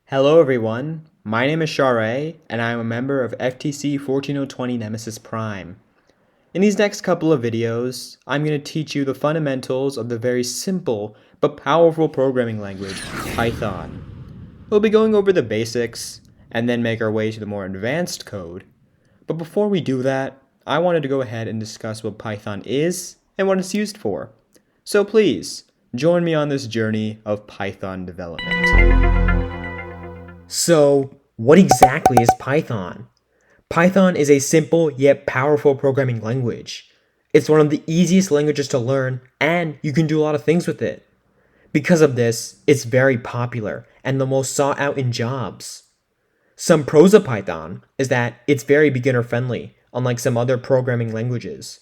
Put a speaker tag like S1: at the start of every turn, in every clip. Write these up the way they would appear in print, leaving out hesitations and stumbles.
S1: Hello everyone, my name is Share, and I am a member of FTC 14020 Nemesis Prime. In these next couple of videos, I'm going to teach you the fundamentals of the very simple but powerful programming language, Python. We'll be going over the basics, and then make our way to the more advanced code. But before we do that, I wanted to go ahead and discuss what Python is and what it's used for. So please, join me on this journey of Python development. So, what exactly is Python? Python is a simple yet powerful programming language. It's one of the easiest languages to learn, and you can do a lot of things with it. Because of this, it's very popular and the most sought out in jobs. Some pros of Python is that it's very beginner friendly, unlike some other programming languages.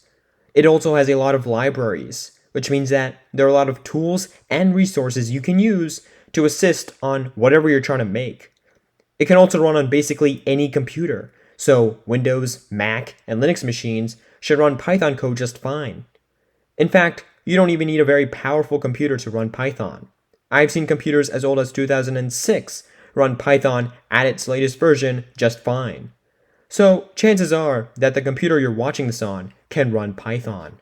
S1: It also has a lot of libraries, which means that there are a lot of tools and resources you can use to assist on whatever you're trying to make. It can also run on basically any computer, so Windows, Mac, and Linux machines should run Python code just fine. In fact, you don't even need a very powerful computer to run Python. I've seen computers as old as 2006 run Python at its latest version just fine. So chances are that the computer you're watching this on can run Python.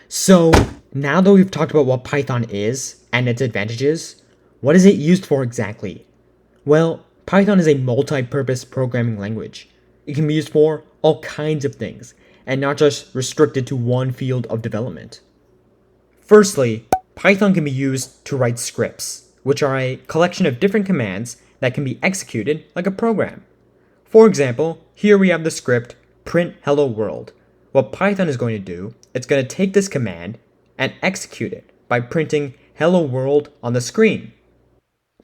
S1: So now that we've talked about what Python is and its advantages, what is it used for exactly? Well, Python is a multi-purpose programming language. It can be used for all kinds of things, and not just restricted to one field of development. Firstly, Python can be used to write scripts, which are a collection of different commands that can be executed like a program. For example, here we have the script print hello world. What Python is going to do, it's going to take this command and execute it by printing hello world on the screen.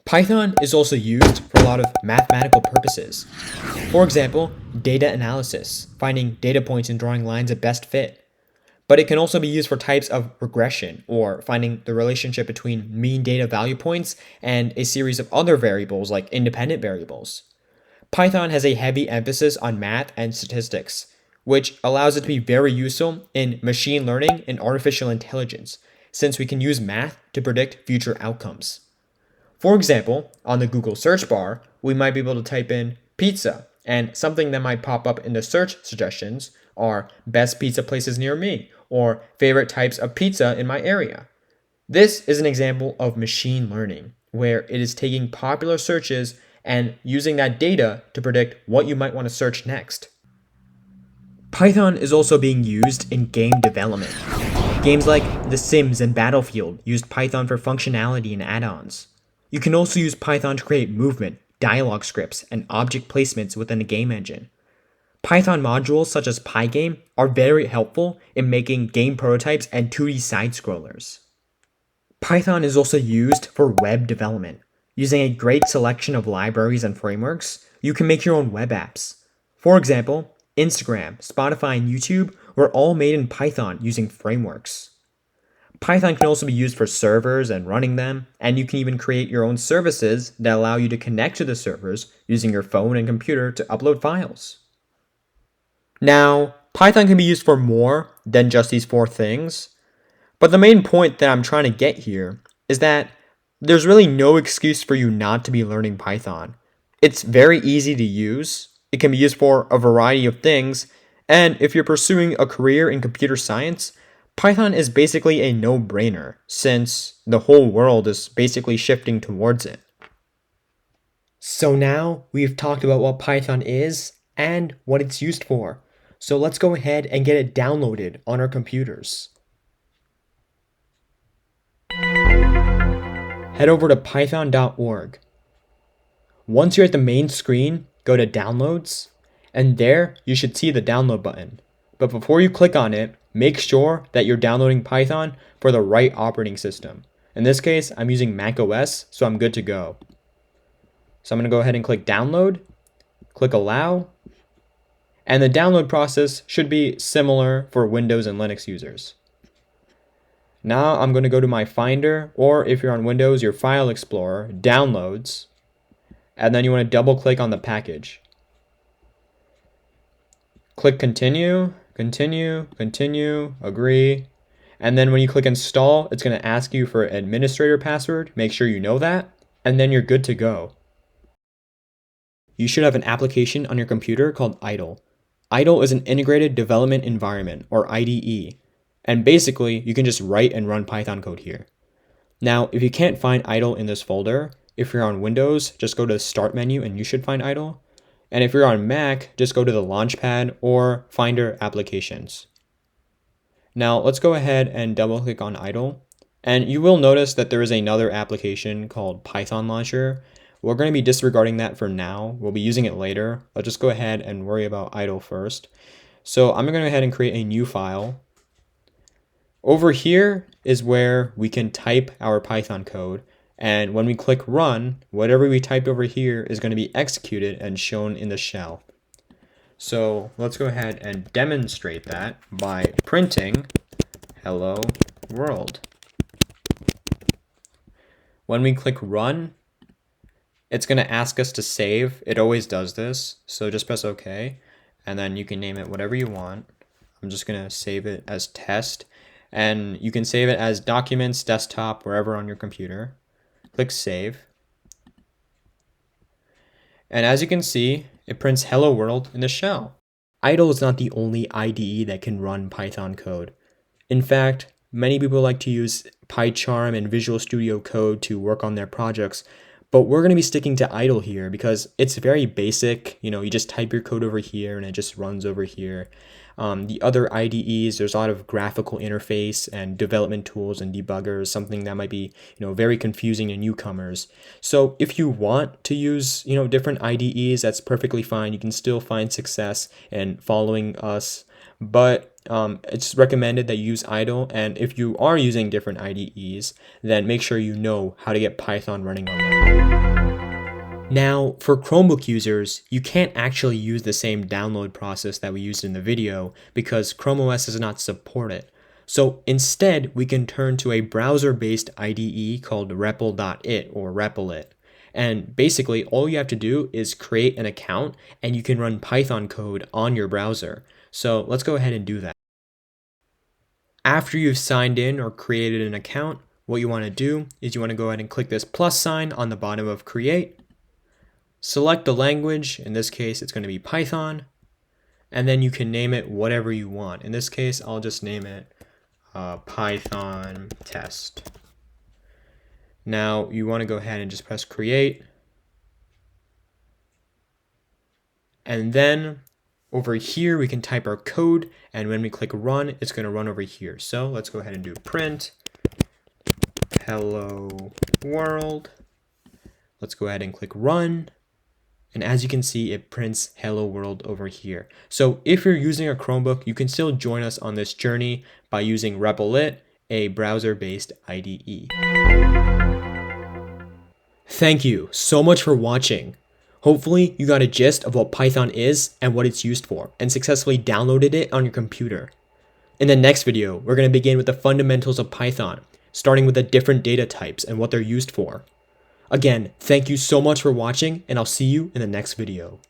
S1: Python is also used for a lot of mathematical purposes. For example, data analysis, finding data points and drawing lines of best fit. But it can also be used for types of regression, or finding the relationship between mean data value points and a series of other variables like independent variables. Python has a heavy emphasis on math and statistics, which allows it to be very useful in machine learning and artificial intelligence, since we can use math to predict future outcomes. For example, on the Google search bar, we might be able to type in pizza, and something that might pop up in the search suggestions are best pizza places near me, or favorite types of pizza in my area. This is an example of machine learning, where it is taking popular searches and using that data to predict what you might want to search next. Python is also being used in game development. Games like The Sims and Battlefield used Python for functionality and add-ons. You can also use Python to create movement, dialogue scripts, and object placements within a game engine. Python modules such as Pygame are very helpful in making game prototypes and 2D side-scrollers. Python is also used for web development. Using a great selection of libraries and frameworks, you can make your own web apps. For example, Instagram, Spotify, and YouTube were all made in Python using frameworks. Python can also be used for servers and running them, and you can even create your own services that allow you to connect to the servers using your phone and computer to upload files. Now, Python can be used for more than just these four things, but the main point that I'm trying to get here is that there's really no excuse for you not to be learning Python. It's very easy to use, it can be used for a variety of things, and if you're pursuing a career in computer science, Python is basically a no-brainer, since the whole world is basically shifting towards it. So now we've talked about what Python is and what it's used for. So let's go ahead and get it downloaded on our computers. Head over to python.org. Once you're at the main screen, go to Downloads, and there you should see the download button. But before you click on it, make sure that you're downloading Python for the right operating system. In this case, I'm using macOS, so I'm good to go. So I'm going to go ahead and click Download, click Allow, and the download process should be similar for Windows and Linux users. Now I'm going to go to my Finder, or if you're on Windows, your File Explorer, Downloads, and then you want to double click on the package. Click Continue, Continue, Continue, Agree, and then when you click Install, it's going to ask you for administrator password. Make sure you know that. and then you're good to go. You should have an application on your computer called Idle. Idle is an integrated development environment, or IDE, and basically you can just write and run Python code here. Now, if you can't find Idle in this folder, if you're on Windows, just go to the Start menu and you should find Idle. And if you're on Mac, just go to the Launchpad or Finder Applications. Now, let's go ahead and double click on Idle. And you will notice that there is another application called Python Launcher. We're going to be disregarding that for now. We'll be using it later. Let's just go ahead and worry about Idle first. So I'm going to go ahead and create a new file. Over here is where we can type our Python code. And when we click run, whatever we typed over here is going to be executed and shown in the shell. So let's go ahead and demonstrate that by printing hello world. When we click run, it's going to ask us to save. It always does this. So just press OK. And then you can name it whatever you want. I'm just going to save it as test. And you can save it as documents, desktop, wherever on your computer. Click save. And as you can see, it prints hello world in the shell. Idle is not the only IDE that can run Python code. In fact, many people like to use PyCharm and Visual Studio Code to work on their projects, but we're going to be sticking to Idle here because it's very basic. You just type your code over here and it just runs over here. The other IDEs, there's a lot of graphical interface and development tools and debuggers, something that might be, very confusing to newcomers. So if you want to use, different IDEs, that's perfectly fine. You can still find success in following us, but it's recommended that you use Idle. And if you are using different IDEs, then make sure you know how to get Python running on them. Now, for Chromebook users, you can't actually use the same download process that we used in the video because Chrome OS does not support it. So instead, we can turn to a browser-based IDE called REPL.it or REPL.it. And basically, all you have to do is create an account and you can run Python code on your browser. So let's go ahead and do that. After you've signed in or created an account, what you want to do is you want to go ahead and click this plus sign on the bottom of Create. Select the language, in this case it's going to be Python, and then you can name it whatever you want. In this case, I'll just name it Python test. Now you want to go ahead and just press create, and then over here we can type our code, and when we click run, it's going to run over here. So let's go ahead and do print hello world. Let's go ahead and click run. And as you can see, it prints hello world over here. So if you're using a Chromebook, you can still join us on this journey by using REPL.it, a browser-based IDE. Thank you so much for watching. Hopefully you got a gist of what Python is and what it's used for, and successfully downloaded it on your computer. In the next video, we're going to begin with the fundamentals of Python, starting with the different data types and what they're used for. Again, thank you so much for watching, and I'll see you in the next video.